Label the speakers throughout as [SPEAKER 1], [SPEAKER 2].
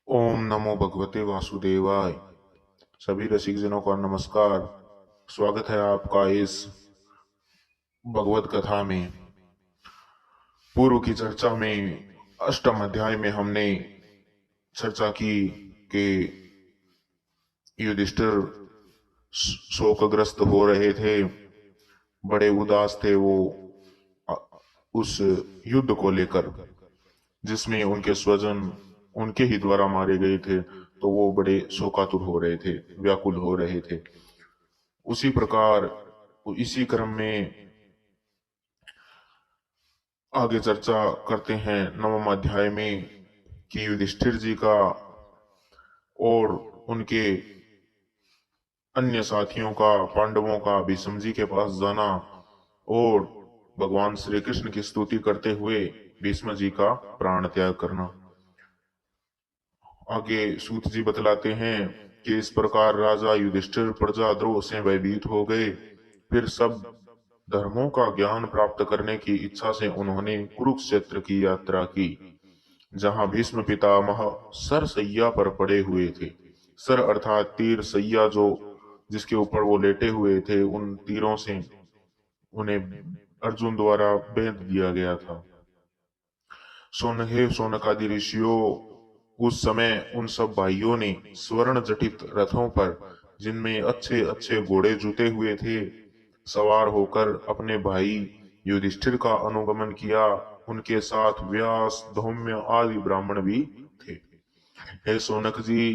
[SPEAKER 1] ओम नमो भगवते वासुदेवाय। सभी रसिक जनों का नमस्कार। स्वागत है आपका इस भगवत कथा में। पूर्व की चर्चा में अष्टम अध्याय में हमने चर्चा की कि युधिष्ठिर शोकग्रस्त हो रहे थे, बड़े उदास थे वो उस युद्ध को लेकर जिसमें उनके स्वजन उनके ही द्वारा मारे गए थे। तो वो बड़े शोकातुर हो रहे थे, व्याकुल हो रहे थे। उसी प्रकार इसी क्रम में आगे चर्चा करते हैं नवम अध्याय में कि युधिष्ठिर जी का और उनके अन्य साथियों का, पांडवों का भीष्म जी के पास जाना और भगवान श्री कृष्ण की स्तुति करते हुए भीष्म जी का प्राण त्याग करना। आगे सूत जी बतलाते हैं कि इस प्रकार राजा युधिष्ठिर प्रजाद्रोह से भयभीत हो गए। फिर सब धर्मों का ज्ञान प्राप्त करने की इच्छा से उन्होंने कुरुक्षेत्र की यात्रा की, जहां भीष्म पितामह सर सैया पर पड़े हुए थे। सर अर्थात तीर, सैया जो जिसके ऊपर वो लेटे हुए थे, उन तीरों से उन्हें अर्जुन द्वारा बेध दिया गया था। हे सोनकादि ऋषियों, उस समय उन सब भाइयों ने स्वर्ण जटित रथों पर, जिनमें अच्छे अच्छे घोड़े जुते हुए थे, सवार होकर अपने भाई युधिष्ठिर का अनुगमन किया। उनके साथ व्यास, धौम्य आदि ब्राह्मण भी थे। हे सोनक जी,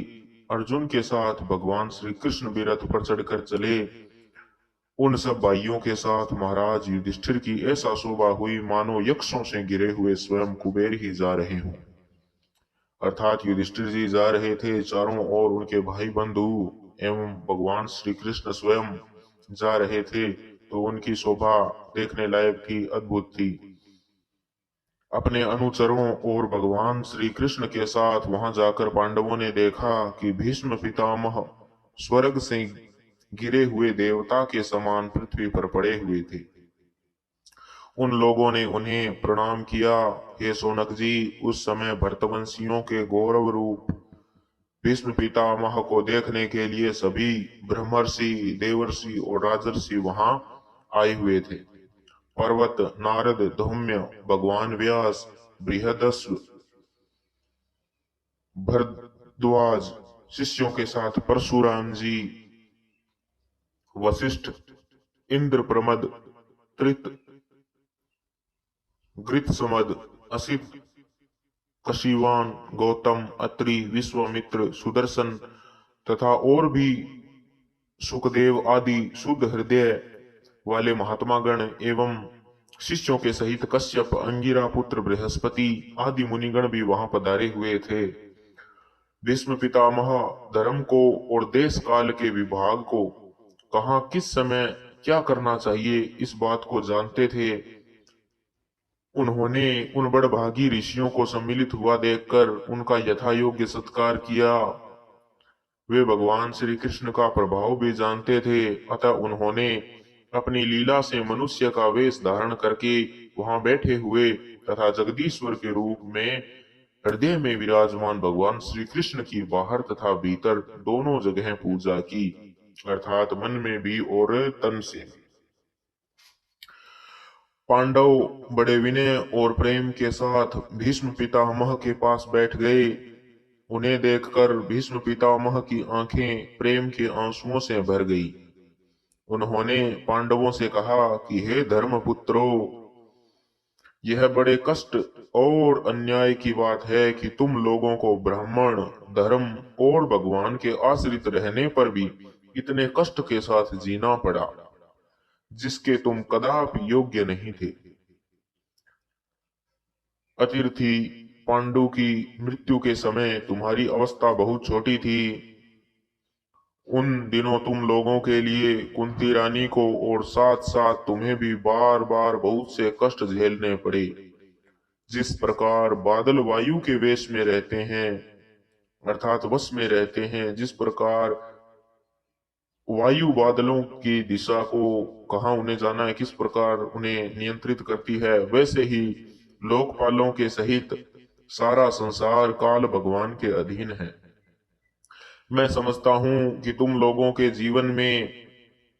[SPEAKER 1] अर्जुन के साथ भगवान श्री कृष्ण भी रथ पर चढ़कर चले। उन सब भाइयों के साथ महाराज युधिष्ठिर की ऐसा शोभा हुई मानो यक्षों से गिरे हुए स्वयं कुबेर ही जा रहे हों। अर्थात युधिष्ठिर जी जा रहे थे, चारों ओर उनके भाई बंधु एवं भगवान श्री कृष्ण स्वयं जा रहे थे। तो उनकी शोभा देखने लायक थी, अद्भुत थी। अपने अनुचरों और भगवान श्री कृष्ण के साथ वहां जाकर पांडवों ने देखा कि भीष्म पितामह स्वर्ग से गिरे हुए देवता के समान पृथ्वी पर पड़े हुए थे। उन लोगों ने उन्हें प्रणाम किया। हे सोनक जी, उस समय भरतवंशियों के गौरव रूप भीष्म पितामह को देखने के लिए सभी ब्रह्मर्षि, देवर्षि और राजर्षि वहां आए हुए थे। पर्वत, नारद, धौम्य, भगवान व्यास, बृहदस्व, भरद्वाज शिष्यों के साथ परशुराम जी, वशिष्ठ, इंद्र प्रमद, त्रित, गृत्समद, असित, कशिवान, गौतम, अत्रि, विश्वामित्र, सुदर्शन तथा और भी सुखदेव आदि शुद्ध हृदय वाले महात्मागण एवं शिष्यों के सहित कश्यप, अंगिरा पुत्र बृहस्पति आदि मुनिगण भी वहां पधारे हुए थे। भीष्म पितामह धर्म को और देश काल के विभाग को, कहाँ किस समय क्या करना चाहिए, इस बात को जानते थे। उन्होंने उन बड़भागी ऋषियों को सम्मिलित हुआ देखकर उनका यथा योग्य सत्कार किया। वे भगवान श्री कृष्ण का प्रभाव भी जानते थे, अतः उन्होंने अपनी लीला से मनुष्य का वेश धारण करके वहां बैठे हुए तथा जगदीश्वर के रूप में हृदय में विराजमान भगवान श्री कृष्ण की बाहर तथा भीतर दोनों जगह पूजा की, अर्थात मन में भी और तन से भी। पांडव बड़े विनय और प्रेम के साथ भीष्म पितामह के पास बैठ गए। उन्हें देखकर भीष्म पितामह की आंखें प्रेम के आंसुओं से भर गई। उन्होंने पांडवों से कहा कि हे धर्मपुत्रों, यह बड़े कष्ट और अन्याय की बात है कि तुम लोगों को ब्राह्मण धर्म और भगवान के आश्रित रहने पर भी इतने कष्ट के साथ जीना पड़ा, जिसके तुम कदापि योग्य नहीं थे। अतिरथी पांडु की मृत्यु के समय तुम्हारी अवस्था बहुत छोटी थी। उन दिनों तुम लोगों के लिए कुंती रानी को और साथ साथ तुम्हें भी बार बार बहुत से कष्ट झेलने पड़े। जिस प्रकार बादल वायु के वेश में रहते हैं, अर्थात वश में रहते हैं, जिस प्रकार वायु बादलों की दिशा को, कहाँ उन्हें जाना है, किस प्रकार उन्हें नियंत्रित करती है, वैसे ही लोकपालों के सहित सारा संसार काल भगवान के अधीन है। मैं समझता हूं कि तुम लोगों के जीवन में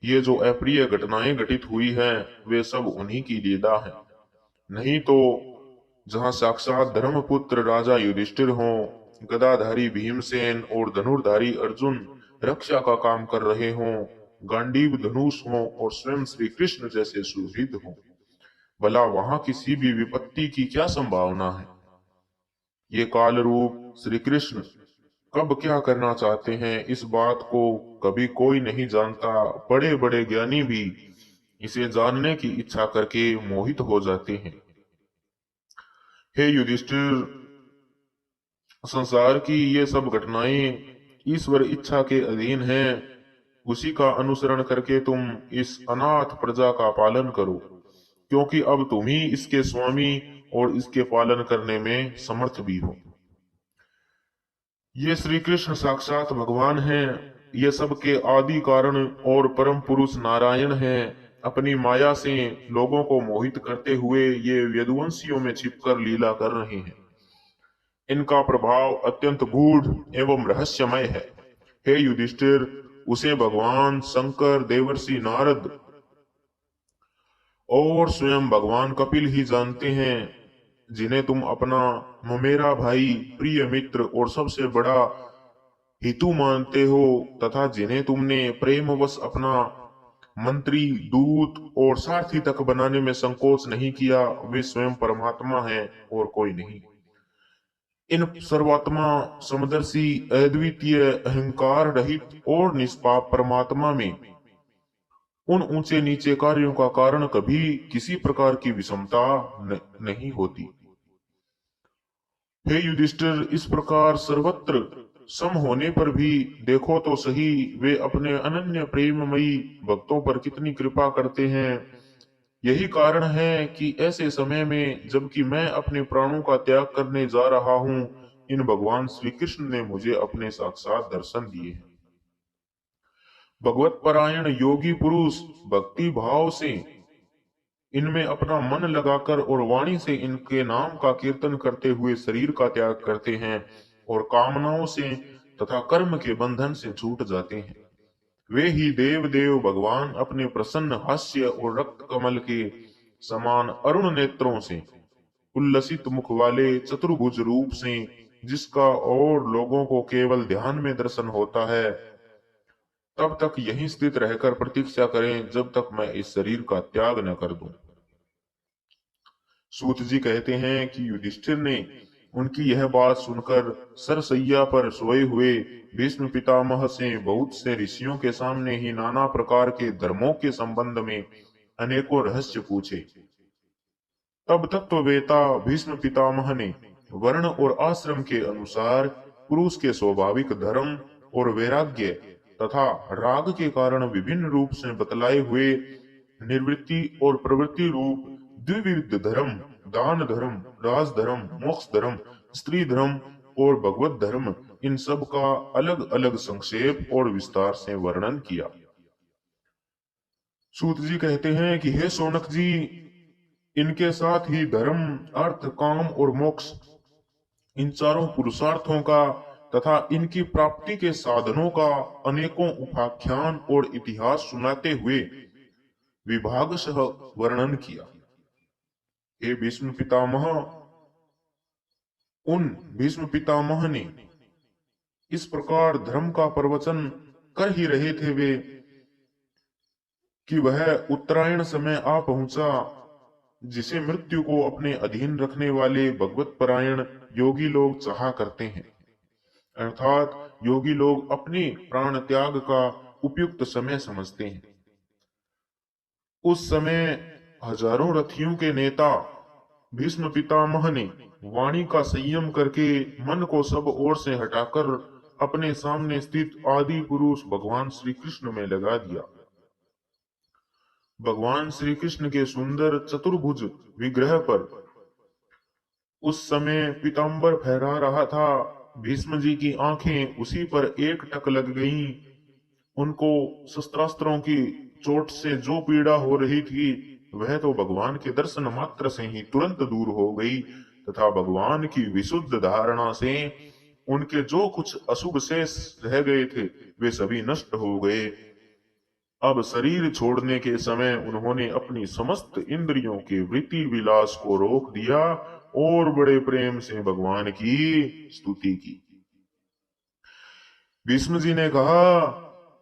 [SPEAKER 1] ये जो अप्रिय घटनाएं घटित हुई हैं, वे सब उन्हीं की लीला है। नहीं तो जहां साक्षात धर्मपुत्र राजा युधिष्ठिर हों, गदाधारी भीमसेन और धनुर्धारी अर्जुन रक्षा का काम कर रहे हों, गांडीव धनुष हों और स्वयं श्री कृष्ण जैसे सुहृद हों, भला वहां किसी भी विपत्ति की क्या संभावना है। ये काल रूप श्री कृष्ण कब क्या करना चाहते हैं, इस बात को कभी कोई नहीं जानता। बड़े बड़े ज्ञानी भी इसे जानने की इच्छा करके मोहित हो जाते हैं। हे युधिष्ठिर, संसार की ये सब घटनाएं ईश्वर इच्छा के अधीन हैं। उसी का अनुसरण करके तुम इस अनाथ प्रजा का पालन करो, क्योंकि अब तुम ही इसके स्वामी और इसके पालन करने में समर्थ भी हो। ये श्री कृष्ण साक्षात भगवान हैं। ये सब के आदि कारण और परम पुरुष नारायण हैं। अपनी माया से लोगों को मोहित करते हुए ये यदुवंशियों में छिपकर लीला कर रहे हैं। इनका प्रभाव अत्यंत गूढ़ एवं रहस्यमय है। हे युधिष्ठिर, उसे भगवान शंकर, देवर्षि नारद और स्वयं भगवान कपिल ही जानते हैं, जिन्हें तुम अपना ममेरा भाई, प्रिय मित्र और सबसे बड़ा हितु मानते हो, तथा जिन्हें तुमने प्रेमवश अपना मंत्री, दूत और सारथी तक बनाने में संकोच नहीं किया, वे स्वयं परमात्मा हैं और कोई नहीं। इन सर्वात्मा, समदर्शी, अद्वितीय, अहंकार रहित और निष्पाप परमात्मा में उन ऊंचे नीचे कार्यों का कारण कभी किसी प्रकार की विषमता नहीं होती। हे युधिष्ठिर, इस प्रकार सर्वत्र सम होने पर भी देखो तो सही, वे अपने अनन्य प्रेममयी भक्तों पर कितनी कृपा करते हैं। यही कारण है कि ऐसे समय में जबकि मैं अपने प्राणों का त्याग करने जा रहा हूं, इन भगवान श्री कृष्ण ने मुझे अपने साक्षात दर्शन दिए हैं। भगवत परायण योगी पुरुष भक्ति भाव से इनमें अपना मन लगाकर और वाणी से इनके नाम का कीर्तन करते हुए शरीर का त्याग करते हैं और कामनाओं से तथा कर्म के बंधन से छूट जाते हैं। वे ही देव देव भगवान अपने प्रसन्न हास्य और रक्त कमल के समान अरुण नेत्रों से, उल्लसित मुख वाले चतुर्भुज रूप से, जिसका और लोगों को केवल ध्यान में दर्शन होता है, तब तक यहीं स्थित रहकर प्रतीक्षा करें जब तक मैं इस शरीर का त्याग न कर दूं। सूत जी कहते हैं कि युधिष्ठिर ने उनकी यह बात सुनकर सरसैया पर सोए हुए भीष्म पितामह से बहुत से ऋषियों के सामने ही नाना प्रकार के धर्मों के संबंध में अनेकों रहस्य पूछे। तब तत्ववेता भीष्म पितामह ने वर्ण और आश्रम के अनुसार पुरुष के स्वाभाविक धर्म और वैराग्य तथा राग के कारण विभिन्न रूप से बतलाए हुए निवृत्ति और प्रवृत्ति रूप द्विविध धर्म, दान धर्म, राजधर्म, मोक्ष धर्म, स्त्री धर्म और भगवत धर्म, इन सब का अलग अलग संक्षेप और विस्तार से वर्णन किया। सूत जी कहते हैं कि हे शौनक जी, इनके साथ ही धर्म, अर्थ, काम और मोक्ष, इन चारों पुरुषार्थों का तथा इनकी प्राप्ति के साधनों का अनेकों उपाख्यान और इतिहास सुनाते हुए विभागशः वर्णन किया। हे भीष्म पितामह, उन भीष्म पितामह ने इस प्रकार धर्म का प्रवचन कर ही रहे थे वे कि वह उत्तरायण समय आ पहुंचा, जिसे मृत्यु को अपने अधीन रखने वाले भगवत परायण योगी लोग चाहा करते हैं। अर्थात योगी लोग अपने प्राण त्याग का उपयुक्त समय समझते हैं। उस समय हजारों रथियों के नेता भीष्म पितामह ने वाणी का संयम करके मन को सब ओर से हटाकर अपने सामने स्थित आदि पुरुष भगवान श्री कृष्ण में लगा दिया। भगवान श्री कृष्ण के सुंदर चतुर्भुज विग्रह पर उस समय पीताम्बर फहरा रहा था। भीष्म जी की आंखें उसी पर एक टक लग गईं। उनको शस्त्रास्त्रों की चोट से जो पीड़ा हो रही थी, वह तो भगवान के दर्शन मात्र से ही तुरंत दूर हो गई तथा भगवान की विशुद्ध धारणा से उनके जो कुछ अशुभ शेष रह गए थे वे सभी नष्ट हो गए। अब शरीर छोड़ने के समय उन्होंने अपनी समस्त इंद्रियों के वृत्ति विलास को रोक दिया और बड़े प्रेम से भगवान की स्तुति की। भीष्म जी ने कहा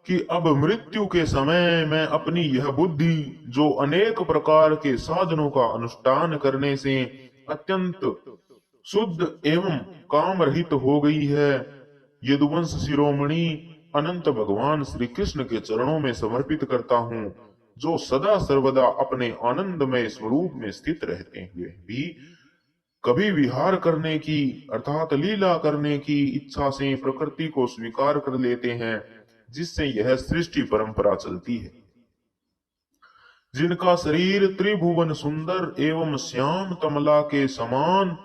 [SPEAKER 1] कि अब मृत्यु के समय मैं अपनी यह बुद्धि जो अनेक प्रकार के साधनों का अनुष्ठान करने से अत्यंत शुद्ध एवं काम रहित हो गई है, यदुवंश शिरोमणि अनंत भगवान श्री कृष्ण के चरणों में समर्पित करता हूँ, जो सदा सर्वदा अपने आनंदमय स्वरूप में स्थित रहते हुए भी कभी विहार करने की अर्थात लीला करने की इच्छा से प्रकृति को स्वीकार कर लेते हैं, जिससे यह सृष्टि परंपरा चलती है। जिनका शरीर त्रिभुवन सुंदर एवं श्याम कमला के समान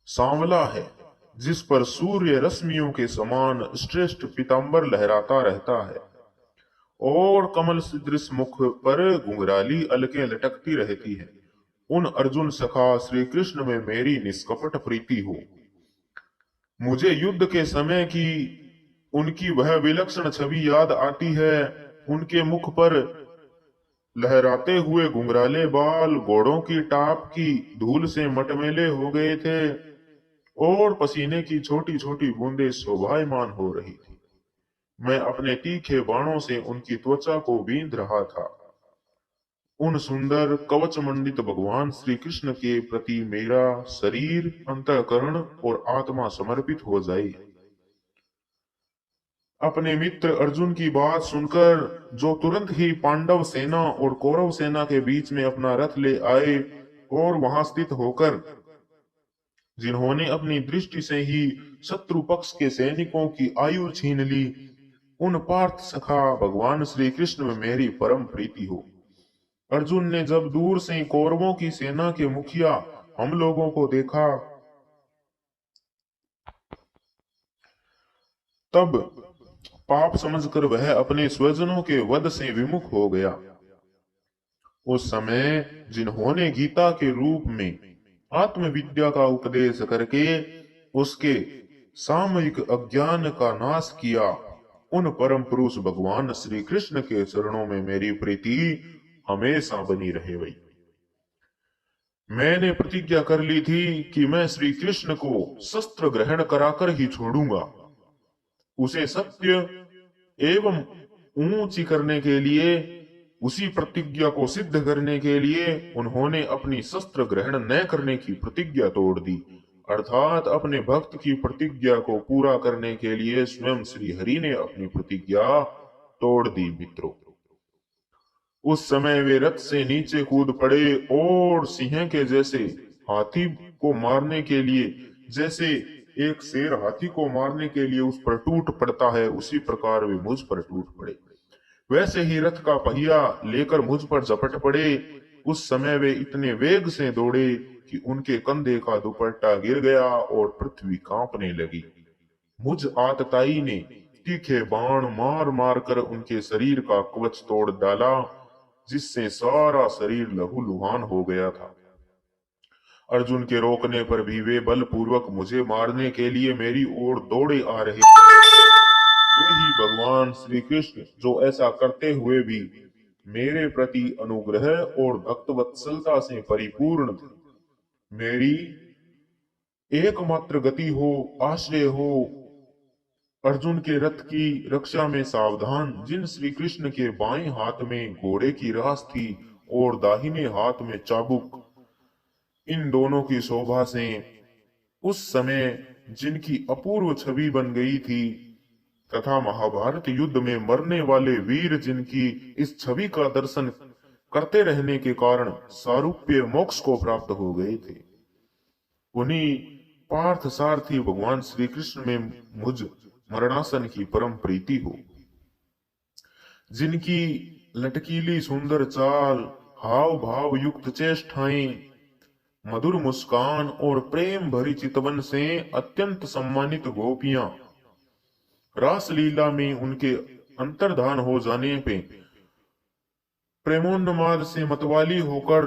[SPEAKER 1] सांवला है, जिस पर सूर्य रश्मियों के समान श्रेष्ठ पीतांबर लहराता रहता है और कमल सदृश मुख पर घुंघराली अलकें लटकती रहती है, उन अर्जुन सखा श्री कृष्ण में मेरी निष्कपट प्रीति हो। मुझे युद्ध के समय की उनकी वह विलक्षण छवि याद आती है। उनके मुख पर लहराते हुए घुंघराले बाल घोड़ों की टाप की धूल से मटमेले हो गए थे और पसीने की छोटी छोटी बूंदें शोभायमान हो रही थी। मैं अपने तीखे बाणों से उनकी त्वचा को बींध रहा था। उन सुंदर कवच मंडित भगवान श्री कृष्ण के प्रति मेरा शरीर, अंतःकरण और आत्मा समर्पित हो जाए। अपने मित्र अर्जुन की बात सुनकर जो तुरंत ही पांडव सेना और कौरव सेना के बीच में अपना रथ ले आए और वहां स्थित होकर जिन्होंने अपनी दृष्टि से ही शत्रु पक्ष के सैनिकों की आयु छीन ली, उन पार्थ सखा भगवान श्री कृष्ण में मेरी परम प्रीति हो। अर्जुन ने जब दूर से कौरवों की सेना के मुखिया हम लोगों को देखा, तब पाप समझकर वह अपने स्वजनों के वध से विमुख हो गया। उस समय जिन्होंने गीता के रूप में आत्मविद्या का उपदेश करके उसके सामयिक अज्ञान का नाश किया, उन परम पुरुष भगवान श्री कृष्ण के चरणों में मेरी प्रीति हमेशा बनी रहे। वही मैंने प्रतिज्ञा कर ली थी कि मैं श्री कृष्ण को शस्त्र ग्रहण कराकर ही छोड़ूंगा। उसे सत्य एवं ऊंची करने के लिए, उसी प्रतिज्ञा को सिद्ध करने के लिए उन्होंने अपनी शस्त्र ग्रहण न करने की प्रतिज्ञा तोड़ दी, अर्थात अपने भक्त की प्रतिज्ञा को पूरा करने के लिए स्वयं श्री हरि ने अपनी प्रतिज्ञा तोड़ दी। मित्रों, उस समय वे रथ से नीचे कूद पड़े और सिंह के जैसे हाथी को मारने के लिए, जैसे एक शेर हाथी को मारने के लिए उस पर टूट पड़ता है, उसी प्रकार वे मुझ पर टूट पड़े। वैसे ही रथ का पहिया लेकर मुझ पर झपट पड़े। उस समय वे इतने वेग से दौड़े कि उनके कंधे का दुपट्टा गिर गया और पृथ्वी कांपने लगी। मुझ आतताई ने तीखे बाण मार मार कर उनके शरीर का कवच तोड़ डाला, जिससे सारा शरीर लहूलुहान हो गया था। अर्जुन के रोकने पर भी वे बलपूर्वक मुझे मारने के लिए मेरी ओर दौड़े आ रहे थे। वे ही भगवान श्री कृष्ण जो ऐसा करते हुए भी मेरे प्रति अनुग्रह और भक्तवत्सलता से परिपूर्ण थे। मेरी एकमात्र गति हो, आश्रय हो। अर्जुन के रथ की रक्षा में सावधान जिन श्री कृष्ण के बाएं हाथ में घोड़े की रास थी और दाहिने हाथ में चाबुक, इन दोनों की शोभा से उस समय जिनकी अपूर्व छवि बन गई थी, तथा महाभारत युद्ध में मरने वाले वीर जिनकी इस छवि का दर्शन करते रहने के कारण सारूप्य मोक्ष को प्राप्त हो गए थे, उन्हीं पार्थ सारथी भगवान श्री कृष्ण में मुझ मरणासन की परम प्रीति हो। जिनकी लटकीली सुंदर चाल, हाव भाव युक्त चेष्टाएं, मधुर मुस्कान और प्रेम भरी चितवन से अत्यंत सम्मानित गोपियां रासलीला में उनके अंतर्धान हो जाने पे प्रेमोन्माद से मतवाली होकर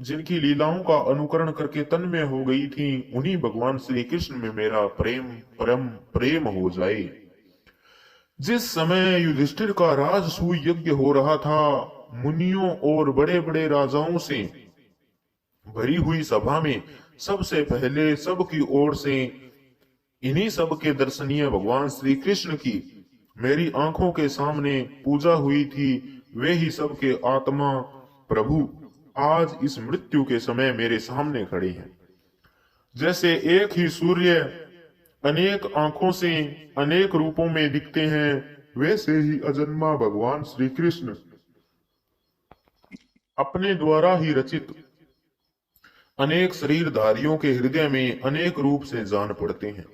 [SPEAKER 1] जिनकी लीलाओं का अनुकरण करके तन्मय हो गई थी, उन्हीं भगवान श्री कृष्ण में मेरा प्रेम परम प्रेम हो जाए। जिस समय युधिष्ठिर का राजसूय यज्ञ हो रहा था, मुनियों और बड़े बड़े राजाओं से भरी हुई सभा में सबसे पहले सबकी ओर से इन्हीं सब के दर्शनीय भगवान श्री कृष्ण की मेरी आंखों के सामने पूजा हुई थी। वे ही सबके आत्मा प्रभु आज इस मृत्यु के समय मेरे सामने खड़े हैं। जैसे एक ही सूर्य अनेक आंखों से अनेक रूपों में दिखते हैं, वैसे ही अजन्मा भगवान श्री कृष्ण अपने द्वारा ही रचित अनेक शरीरधारियों के हृदय में अनेक रूप से जान पड़ते हैं।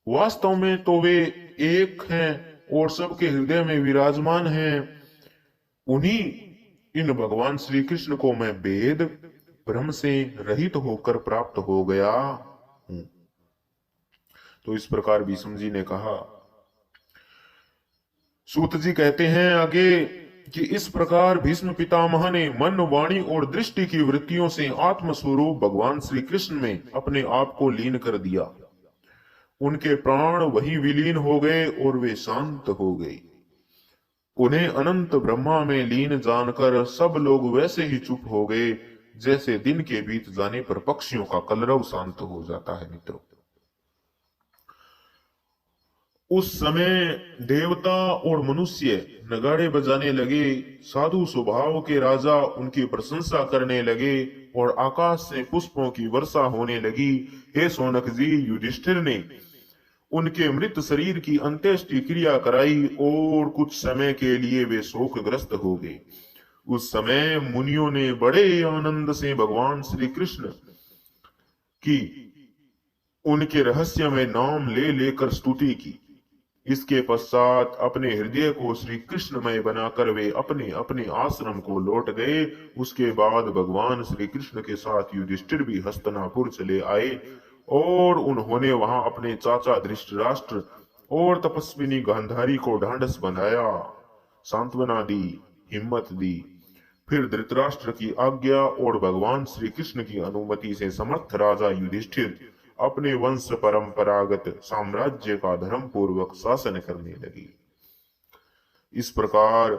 [SPEAKER 1] वास्तव में तो वे एक हैं और सबके हृदय में विराजमान हैं। उन्हीं इन भगवान श्री कृष्ण को मैं वेद ब्रह्म से रहित होकर प्राप्त हो गया हूं। तो इस प्रकार भीष्म जी ने कहा। सूत जी कहते हैं आगे कि इस प्रकार भीष्म पितामह ने मन, वाणी और दृष्टि की वृत्तियों से आत्मस्वरूप भगवान श्री कृष्ण में अपने आप को लीन कर दिया। उनके प्राण वही विलीन हो गए और वे शांत हो गए। उन्हें अनंत ब्रह्मा में लीन जानकर सब लोग वैसे ही चुप हो गए जैसे दिन के बीत जाने पर पक्षियों का कलरव शांत हो जाता है। मित्रों, उस समय देवता और मनुष्य नगाड़े बजाने लगे, साधु स्वभाव के राजा उनकी प्रशंसा करने लगे और आकाश से पुष्पों की वर्षा होने लगी। हे सोनक जी, युधिष्ठिर ने उनके मृत शरीर की अंत्येष्टि क्रिया कराई और कुछ समय के लिए वे शोकग्रस्त हो गए। उस समय मुनियों ने बड़े आनंद से भगवान श्री कृष्ण की उनके रहस्यमय नाम ले लेकर स्तुति की। इसके पश्चात अपने हृदय को श्री कृष्णमय बनाकर वे अपने अपने आश्रम को लौट गए। उसके बाद भगवान श्री कृष्ण के साथ युधिष्ठिर भी हस्तिनापुर चले आए और उन्होंने वहां अपने चाचा धृतराष्ट्र और तपस्विनी गांधारी को ढांढस बंधाया, सांत्वना दी, हिम्मत दी। फिर धृतराष्ट्र की आज्ञा और भगवान श्री कृष्ण की अनुमति से समर्थ राजा युधिष्ठिर अपने वंश परंपरागत साम्राज्य का धर्म पूर्वक शासन करने लगे। इस प्रकार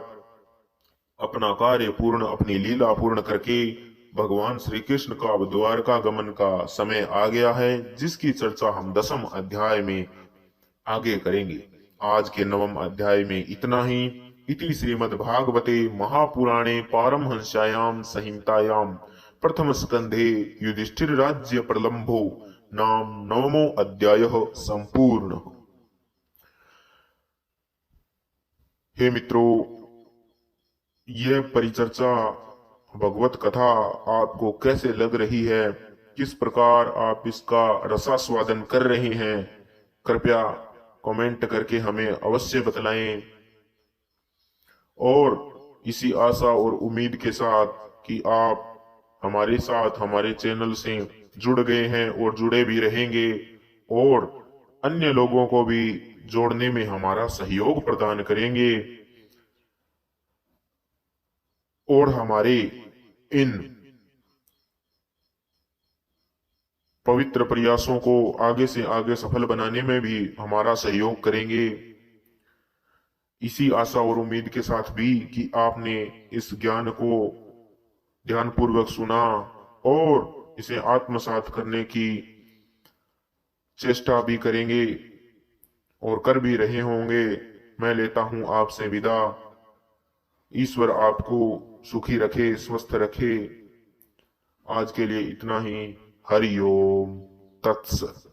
[SPEAKER 1] अपना कार्य पूर्ण, अपनी लीला पूर्ण करके भगवान श्री कृष्ण का द्वारका गमन का समय आ गया है, जिसकी चर्चा हम 10वें अध्याय में आगे करेंगे। आज के 9वें अध्याय में इतना ही। इति श्रीमद्भागवते महापुराणे पारमहंस्यायाम संहितायां प्रथम स्कंधे युधिष्ठिर राज्य प्रलंबो नाम 9वां अध्याय संपूर्ण। हे मित्रों, यह परिचर्चा भगवत कथा आपको कैसे लग रही है, किस प्रकार आप इसका रसास्वादन कर रहे हैं, कृपया कमेंट करके हमें अवश्य बतलाएं। और इसी आशा और उम्मीद के साथ कि आप हमारे साथ हमारे चैनल से जुड़ गए हैं और जुड़े भी रहेंगे और अन्य लोगों को भी जोड़ने में हमारा सहयोग प्रदान करेंगे और हमारे इन पवित्र प्रयासों को आगे से आगे सफल बनाने में भी हमारा सहयोग करेंगे। इसी आशा और उम्मीद के साथ भी कि आपने इस ज्ञान को ध्यानपूर्वक सुना और इसे आत्मसात करने की चेष्टा भी करेंगे और कर भी रहे होंगे। मैं लेता हूं आपसे विदा। ईश्वर आपको सुखी रखे, स्वस्थ रखे। आज के लिए इतना ही। हरि ओम तत्सत।